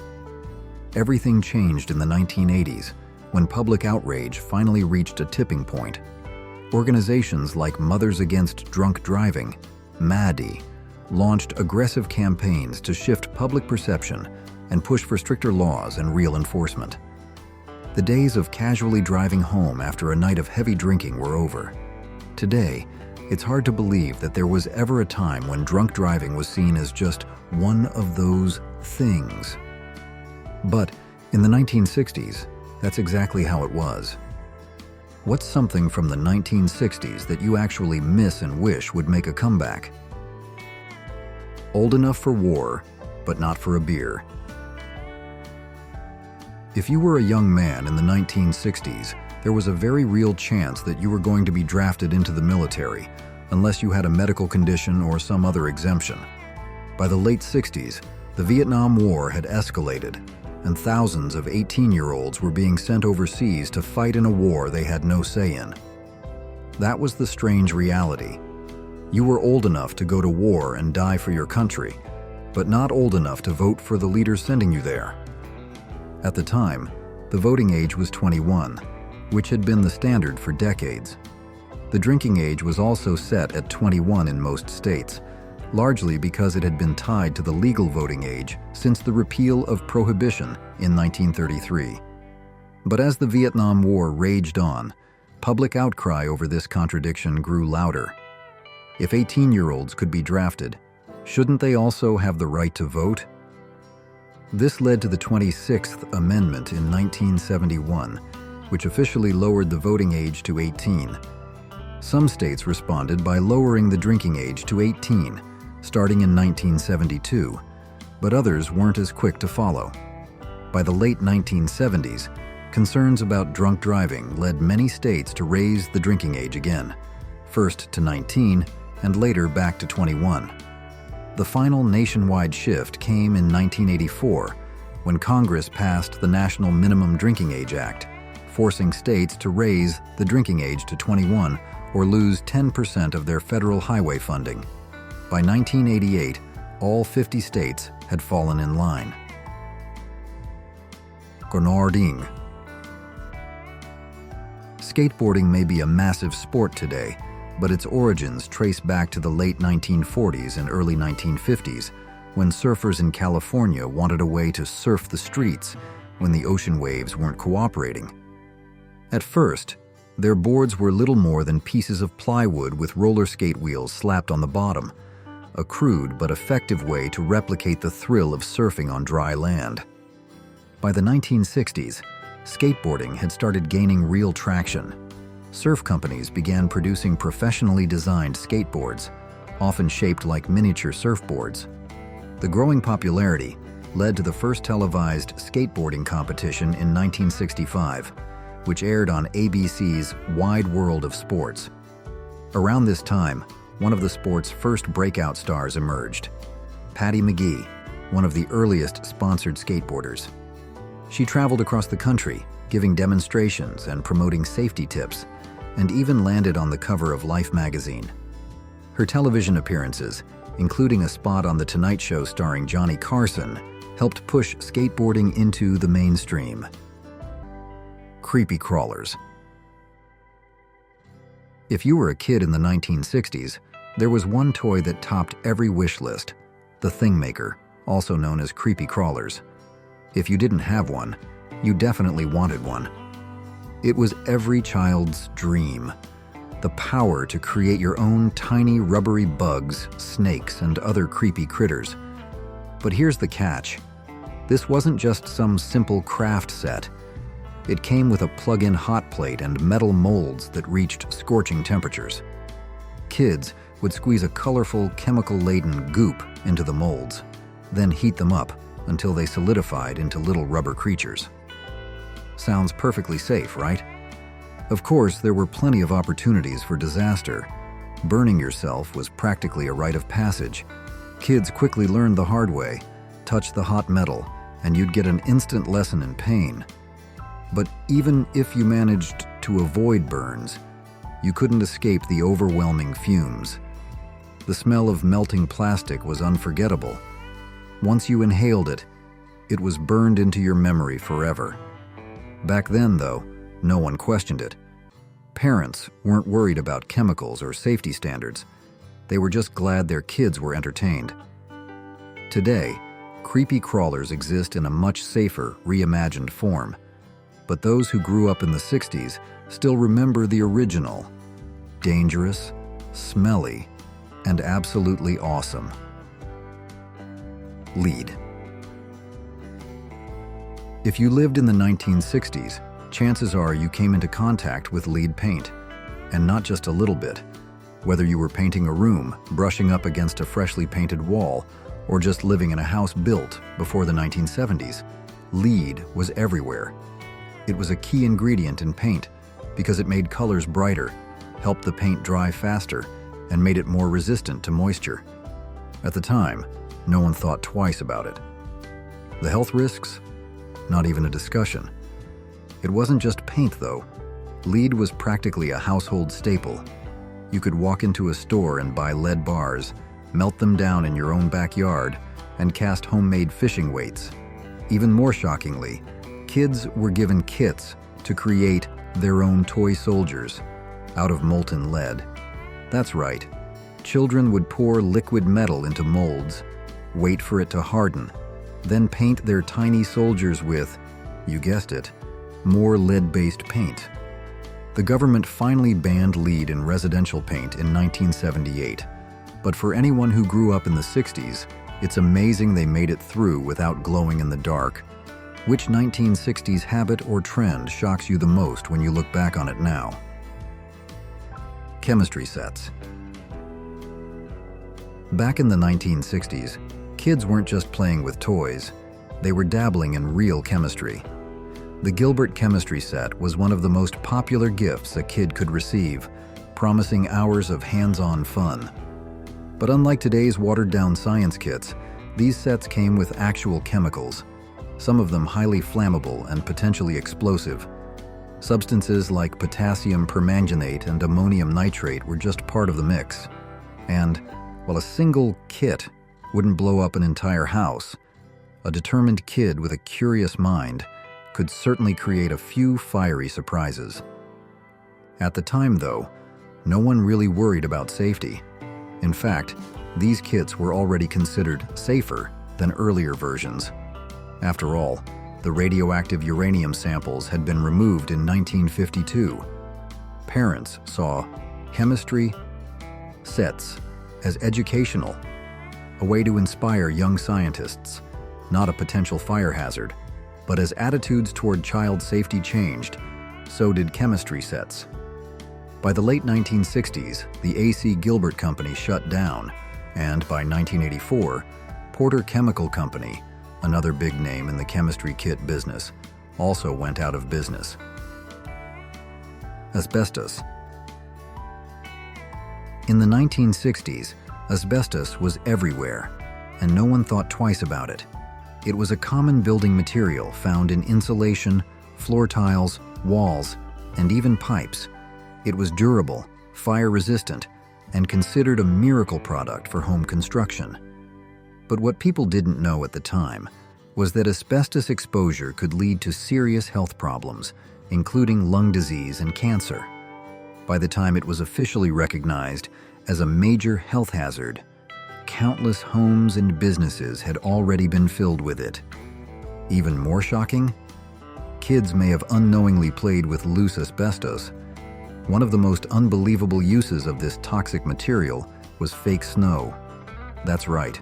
Everything changed in the 1980s, when public outrage finally reached a tipping point. Organizations like Mothers Against Drunk Driving, MADI, launched aggressive campaigns to shift public perception and push for stricter laws and real enforcement. The days of casually driving home after a night of heavy drinking were over. Today, it's hard to believe that there was ever a time when drunk driving was seen as just one of those things. But in the 1960s, that's exactly how it was. What's something from the 1960s that you actually miss and wish would make a comeback? Old enough for war, but not for a beer. If you were a young man in the 1960s, there was a very real chance that you were going to be drafted into the military, unless you had a medical condition or some other exemption. By the late 60s, the Vietnam War had escalated, and thousands of 18-year-olds were being sent overseas to fight in a war they had no say in. That was the strange reality. You were old enough to go to war and die for your country, but not old enough to vote for the leaders sending you there. At the time, the voting age was 21, which had been the standard for decades. The drinking age was also set at 21 in most states, largely because it had been tied to the legal voting age since the repeal of Prohibition in 1933. But as the Vietnam War raged on, public outcry over this contradiction grew louder. If 18-year-olds could be drafted, shouldn't they also have the right to vote? This led to the 26th Amendment in 1971, which officially lowered the voting age to 18. Some states responded by lowering the drinking age to 18, starting in 1972, but others weren't as quick to follow. By the late 1970s, concerns about drunk driving led many states to raise the drinking age again, first to 19 and later back to 21. The final nationwide shift came in 1984, when Congress passed the National Minimum Drinking Age Act, forcing states to raise the drinking age to 21 or lose 10% of their federal highway funding. By 1988, all 50 states had fallen in line. Gonarding. Skateboarding may be a massive sport today, but its origins trace back to the late 1940s and early 1950s, when surfers in California wanted a way to surf the streets when the ocean waves weren't cooperating. At first, their boards were little more than pieces of plywood with roller skate wheels slapped on the bottom, a crude but effective way to replicate the thrill of surfing on dry land. By the 1960s, skateboarding had started gaining real traction. Surf companies began producing professionally designed skateboards, often shaped like miniature surfboards. The growing popularity led to the first televised skateboarding competition in 1965, which aired on ABC's Wide World of Sports. Around this time, one of the sport's first breakout stars emerged, Patty McGee, one of the earliest sponsored skateboarders. She traveled across the country, giving demonstrations and promoting safety tips, and even landed on the cover of Life magazine. Her television appearances, including a spot on The Tonight Show starring Johnny Carson, helped push skateboarding into the mainstream. Creepy crawlers. If you were a kid in the 1960s, there was one toy that topped every wish list, the Thingmaker, also known as creepy crawlers. If you didn't have one, you definitely wanted one. It was every child's dream. The power to create your own tiny rubbery bugs, snakes, and other creepy critters. But here's the catch. This wasn't just some simple craft set. It came with a plug-in hot plate and metal molds that reached scorching temperatures. Kids would squeeze a colorful, chemical-laden goop into the molds, then heat them up until they solidified into little rubber creatures. Sounds perfectly safe, right? Of course, there were plenty of opportunities for disaster. Burning yourself was practically a rite of passage. Kids quickly learned the hard way. Touch the hot metal, and you'd get an instant lesson in pain. But even if you managed to avoid burns, you couldn't escape the overwhelming fumes. The smell of melting plastic was unforgettable. Once you inhaled it, it was burned into your memory forever. Back then, though, no one questioned it. Parents weren't worried about chemicals or safety standards. They were just glad their kids were entertained. Today, creepy crawlers exist in a much safer, reimagined form. But those who grew up in the 60s still remember the original. Dangerous, smelly, and absolutely awesome. Lead. If you lived in the 1960s, chances are you came into contact with lead paint, and not just a little bit. Whether you were painting a room, brushing up against a freshly painted wall, or just living in a house built before the 1970s, lead was everywhere. It was a key ingredient in paint because it made colors brighter, helped the paint dry faster, and made it more resistant to moisture. At the time, no one thought twice about it. The health risks? Not even a discussion. It wasn't just paint, though. Lead was practically a household staple. You could walk into a store and buy lead bars, melt them down in your own backyard, and cast homemade fishing weights. Even more shockingly, kids were given kits to create their own toy soldiers out of molten lead. That's right. Children would pour liquid metal into molds, wait for it to harden, then paint their tiny soldiers with, you guessed it, more lead-based paint. The government finally banned lead in residential paint in 1978, but for anyone who grew up in the 60s, it's amazing they made it through without glowing in the dark. Which 1960s habit or trend shocks you the most when you look back on it now? Chemistry sets. Back in the 1960s, kids weren't just playing with toys, they were dabbling in real chemistry. The Gilbert chemistry set was one of the most popular gifts a kid could receive, promising hours of hands-on fun. But unlike today's watered-down science kits, these sets came with actual chemicals, some of them highly flammable and potentially explosive. Substances like potassium permanganate and ammonium nitrate were just part of the mix. And while a single kit wouldn't blow up an entire house, a determined kid with a curious mind could certainly create a few fiery surprises. At the time, though, no one really worried about safety. In fact, these kits were already considered safer than earlier versions. After all, the radioactive uranium samples had been removed in 1952. Parents saw chemistry sets as educational, a way to inspire young scientists, not a potential fire hazard. But as attitudes toward child safety changed, so did chemistry sets. By the late 1960s, the A.C. Gilbert Company shut down, and by 1984, Porter Chemical Company, another big name in the chemistry kit business, also went out of business. Asbestos. In the 1960s, asbestos was everywhere, and no one thought twice about it. It was a common building material found in insulation, floor tiles, walls, and even pipes. It was durable, fire-resistant, and considered a miracle product for home construction. But what people didn't know at the time was that asbestos exposure could lead to serious health problems, including lung disease and cancer. By the time it was officially recognized as a major health hazard, countless homes and businesses had already been filled with it. Even more shocking, kids may have unknowingly played with loose asbestos. One of the most unbelievable uses of this toxic material was fake snow. That's right,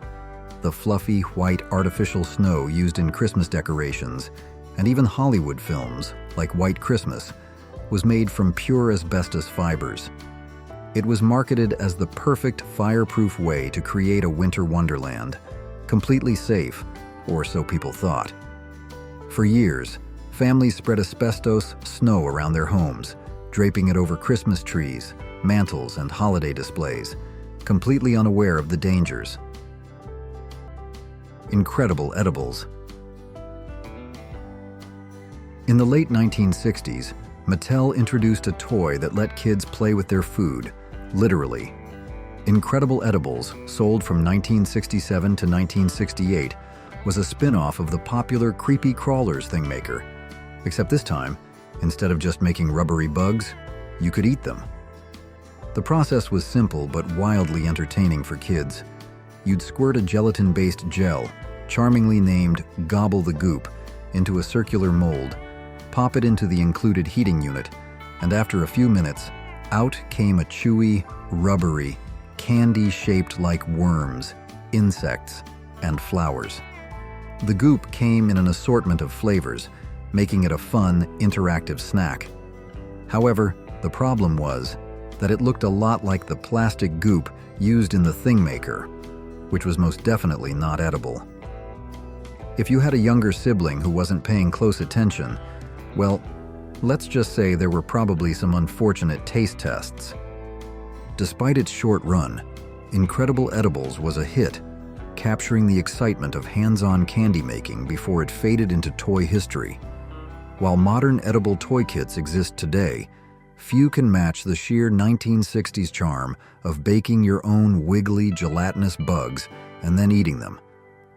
the fluffy, white artificial snow used in Christmas decorations and even Hollywood films, like White Christmas, was made from pure asbestos fibers. It was marketed as the perfect fireproof way to create a winter wonderland, completely safe, or so people thought. For years, families spread asbestos snow around their homes, draping it over Christmas trees, mantels, and holiday displays, completely unaware of the dangers. Incredible edibles. In the late 1960s, Mattel introduced a toy that let kids play with their food, literally. Incredible Edibles, sold from 1967 to 1968, was a spin-off of the popular Creepy Crawlers thingmaker. Except this time, instead of just making rubbery bugs, you could eat them. The process was simple but wildly entertaining for kids. You'd squirt a gelatin-based gel, charmingly named Gobble the Goop, into a circular mold, pop it into the included heating unit, and after a few minutes, out came a chewy, rubbery, candy-shaped like worms, insects, and flowers. The goop came in an assortment of flavors, making it a fun, interactive snack. However, the problem was that it looked a lot like the plastic goop used in the Thingmaker, which was most definitely not edible. If you had a younger sibling who wasn't paying close attention, well, let's just say there were probably some unfortunate taste tests. Despite its short run, Incredible Edibles was a hit, capturing the excitement of hands-on candy making before it faded into toy history. While modern edible toy kits exist today, few can match the sheer 1960s charm of baking your own wiggly, gelatinous bugs and then eating them,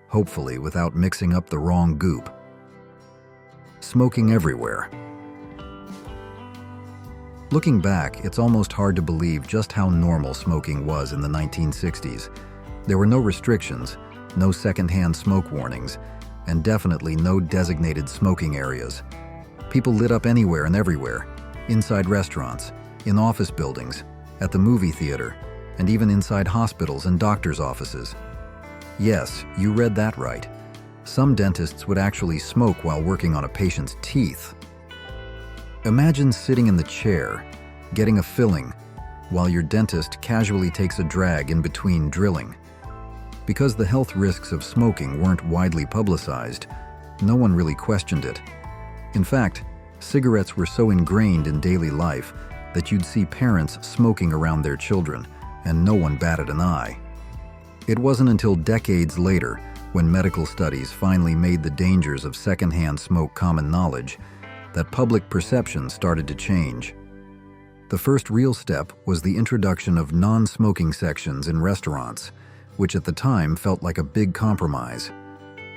hopefully without mixing up the wrong goop. Smoking everywhere. Looking back, it's almost hard to believe just how normal smoking was in the 1960s. There were no restrictions, no secondhand smoke warnings, and definitely no designated smoking areas. People lit up anywhere and everywhere, inside restaurants, in office buildings, at the movie theater, and even inside hospitals and doctors' offices. Yes, you read that right. Some dentists would actually smoke while working on a patient's teeth. Imagine sitting in the chair, getting a filling, while your dentist casually takes a drag in between drilling. Because the health risks of smoking weren't widely publicized, no one really questioned it. In fact, cigarettes were so ingrained in daily life that you'd see parents smoking around their children, and no one batted an eye. It wasn't until decades later, when medical studies finally made the dangers of secondhand smoke common knowledge, that public perception started to change. The first real step was the introduction of non-smoking sections in restaurants, which at the time felt like a big compromise.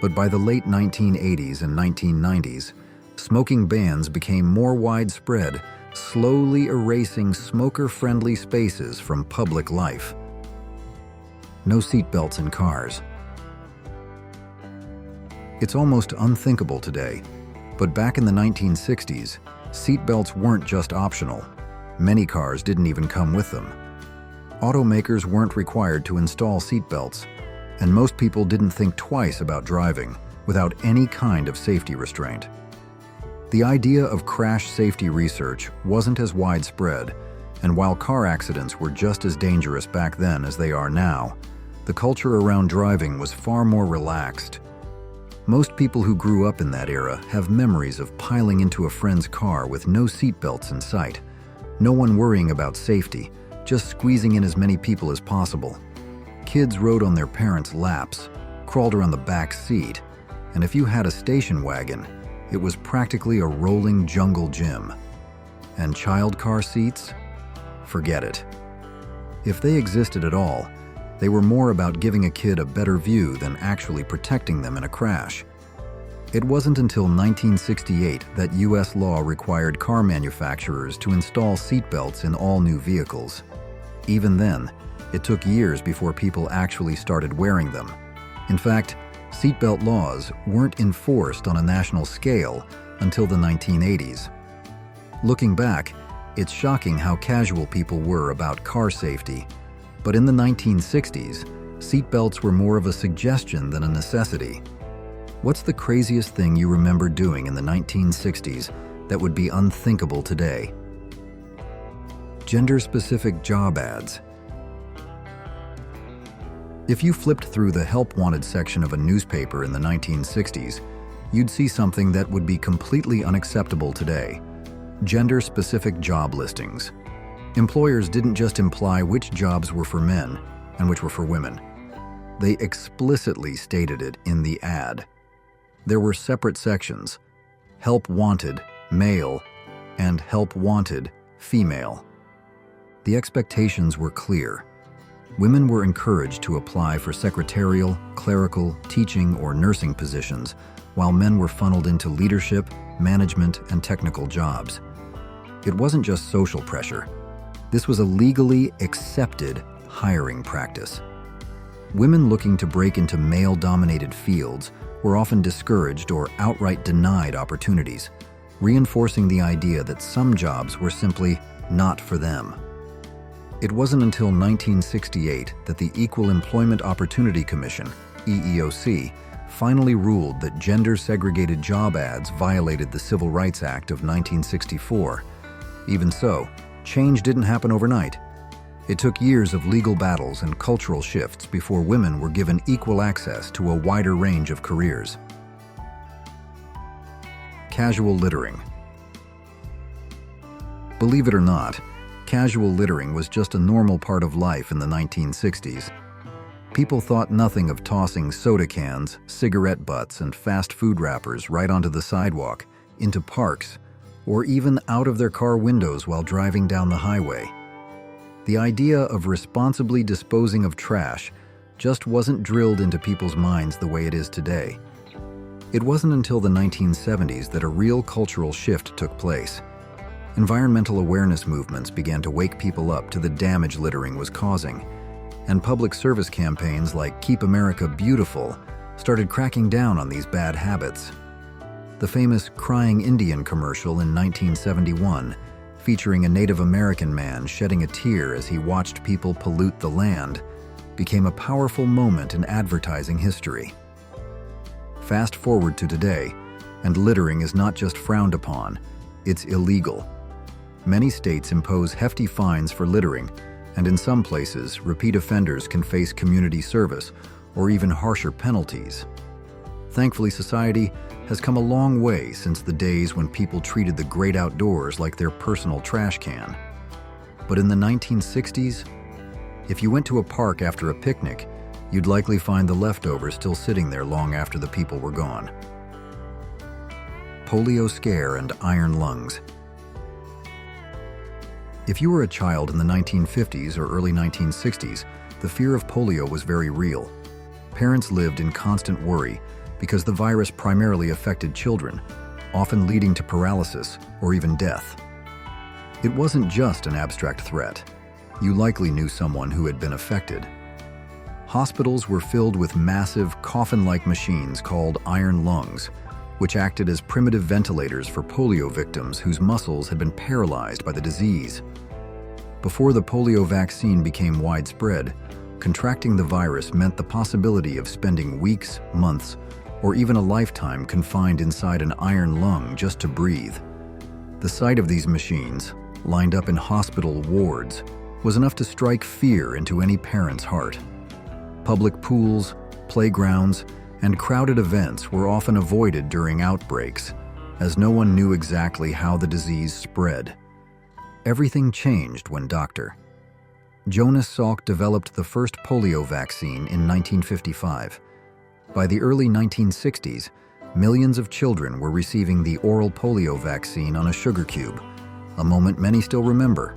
But by the late 1980s and 1990s, smoking bans became more widespread, slowly erasing smoker-friendly spaces from public life. No seatbelts in cars. It's almost unthinkable today, but back in the 1960s, seatbelts weren't just optional. Many cars didn't even come with them. Automakers weren't required to install seatbelts, and most people didn't think twice about driving without any kind of safety restraint. The idea of crash safety research wasn't as widespread, and while car accidents were just as dangerous back then as they are now, the culture around driving was far more relaxed. Most people who grew up in that era have memories of piling into a friend's car with no seatbelts in sight, no one worrying about safety, just squeezing in as many people as possible. Kids rode on their parents' laps, crawled around the back seat, and if you had a station wagon, it was practically a rolling jungle gym. And child car seats? Forget it. If they existed at all, they were more about giving a kid a better view than actually protecting them in a crash. It wasn't until 1968 that U.S. law required car manufacturers to install seatbelts in all new vehicles. Even then, it took years before people actually started wearing them. In fact, seatbelt laws weren't enforced on a national scale until the 1980s. Looking back, it's shocking how casual people were about car safety. But in the 1960s, seatbelts were more of a suggestion than a necessity. What's the craziest thing you remember doing in the 1960s that would be unthinkable today? Gender-specific job ads. If you flipped through the Help Wanted section of a newspaper in the 1960s, you'd see something that would be completely unacceptable today: gender-specific job listings. Employers didn't just imply which jobs were for men and which were for women. They explicitly stated it in the ad. There were separate sections: Help Wanted, Male, and Help Wanted, Female. The expectations were clear. Women were encouraged to apply for secretarial, clerical, teaching, or nursing positions, while men were funneled into leadership, management, and technical jobs. It wasn't just social pressure. This was a legally accepted hiring practice. Women looking to break into male-dominated fields were often discouraged or outright denied opportunities, reinforcing the idea that some jobs were simply not for them. It wasn't until 1968 that the Equal Employment Opportunity Commission, EEOC, finally ruled that gender-segregated job ads violated the Civil Rights Act of 1964. Even so, change didn't happen overnight. It took years of legal battles and cultural shifts before women were given equal access to a wider range of careers. Casual littering. Believe it or not, casual littering was just a normal part of life in the 1960s. People thought nothing of tossing soda cans, cigarette butts, and fast food wrappers right onto the sidewalk, into parks, or even out of their car windows while driving down the highway. The idea of responsibly disposing of trash just wasn't drilled into people's minds the way it is today. It wasn't until the 1970s that a real cultural shift took place. Environmental awareness movements began to wake people up to the damage littering was causing, and public service campaigns like Keep America Beautiful started cracking down on these bad habits. The famous Crying Indian commercial in 1971, featuring a Native American man shedding a tear as he watched people pollute the land, became a powerful moment in advertising history. Fast forward to today, and littering is not just frowned upon, it's illegal. Many states impose hefty fines for littering, and in some places, repeat offenders can face community service or even harsher penalties. Thankfully, society has come a long way since the days when people treated the great outdoors like their personal trash can. But in the 1960s, if you went to a park after a picnic, you'd likely find the leftovers still sitting there long after the people were gone. Polio scare and iron lungs. If you were a child in the 1950s or early 1960s, the fear of polio was very real. Parents lived in constant worry because the virus primarily affected children, often leading to paralysis or even death. It wasn't just an abstract threat. You likely knew someone who had been affected. Hospitals were filled with massive, coffin-like machines called iron lungs, which acted as primitive ventilators for polio victims whose muscles had been paralyzed by the disease. Before the polio vaccine became widespread, contracting the virus meant the possibility of spending weeks, months, or even a lifetime confined inside an iron lung just to breathe. The sight of these machines, lined up in hospital wards, was enough to strike fear into any parent's heart. Public pools, playgrounds, and crowded events were often avoided during outbreaks, as no one knew exactly how the disease spread. Everything changed when Dr. Jonas Salk developed the first polio vaccine in 1955. By the early 1960s, millions of children were receiving the oral polio vaccine on a sugar cube, a moment many still remember.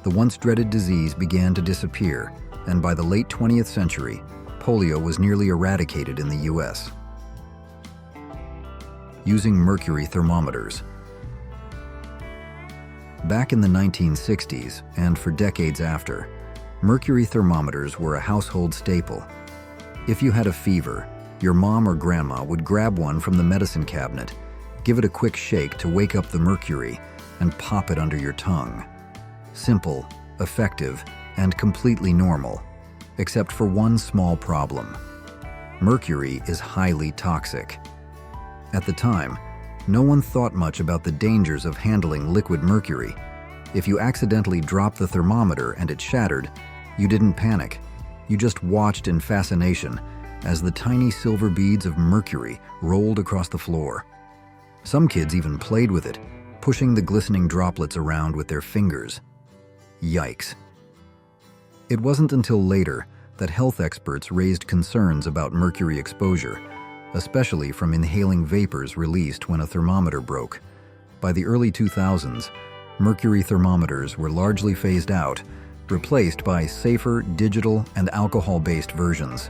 The once dreaded disease began to disappear, and by the late 20th century, polio was nearly eradicated in the U.S. Using mercury thermometers. Back in the 1960s, and for decades after, mercury thermometers were a household staple. If you had a fever, your mom or grandma would grab one from the medicine cabinet, give it a quick shake to wake up the mercury, and pop it under your tongue. Simple, effective, and completely normal, except for one small problem. Mercury is highly toxic. At the time, no one thought much about the dangers of handling liquid mercury. If you accidentally dropped the thermometer and it shattered, you didn't panic. You just watched in fascination as the tiny silver beads of mercury rolled across the floor. Some kids even played with it, pushing the glistening droplets around with their fingers. Yikes. It wasn't until later that health experts raised concerns about mercury exposure, especially from inhaling vapors released when a thermometer broke. By the early 2000s, mercury thermometers were largely phased out, replaced by safer digital and alcohol-based versions.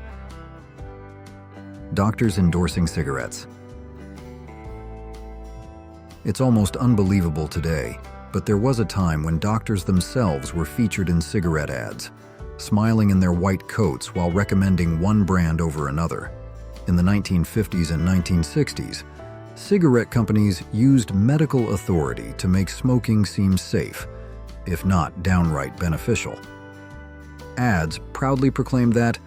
Doctors endorsing cigarettes. It's almost unbelievable today, but there was a time when doctors themselves were featured in cigarette ads, smiling in their white coats while recommending one brand over another. In the 1950s and 1960s, cigarette companies used medical authority to make smoking seem safe, if not downright beneficial. Ads proudly proclaimed that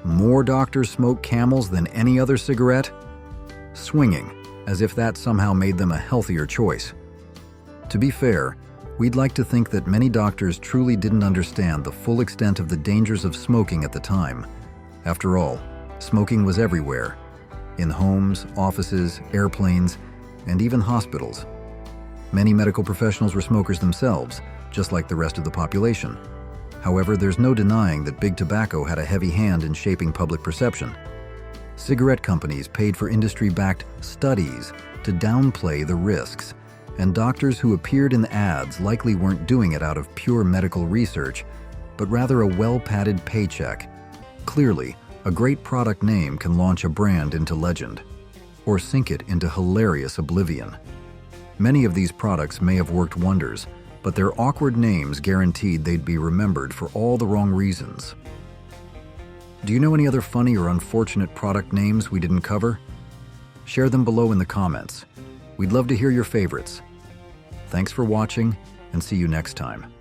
more doctors smoke Camels than any other cigarette, swinging as if that somehow made them a healthier choice. To be fair, we'd like to think that many doctors truly didn't understand the full extent of the dangers of smoking at the time. After all, smoking was everywhere, in homes, offices, airplanes, and even hospitals. Many medical professionals were smokers themselves, just like the rest of the population. However, there's no denying that Big Tobacco had a heavy hand in shaping public perception. Cigarette companies paid for industry-backed studies to downplay the risks, and doctors who appeared in the ads likely weren't doing it out of pure medical research, but rather a well-padded paycheck. Clearly, a great product name can launch a brand into legend, or sink it into hilarious oblivion. Many of these products may have worked wonders, but their awkward names guaranteed they'd be remembered for all the wrong reasons. Do you know any other funny or unfortunate product names we didn't cover? Share them below in the comments. We'd love to hear your favorites. Thanks for watching, and see you next time.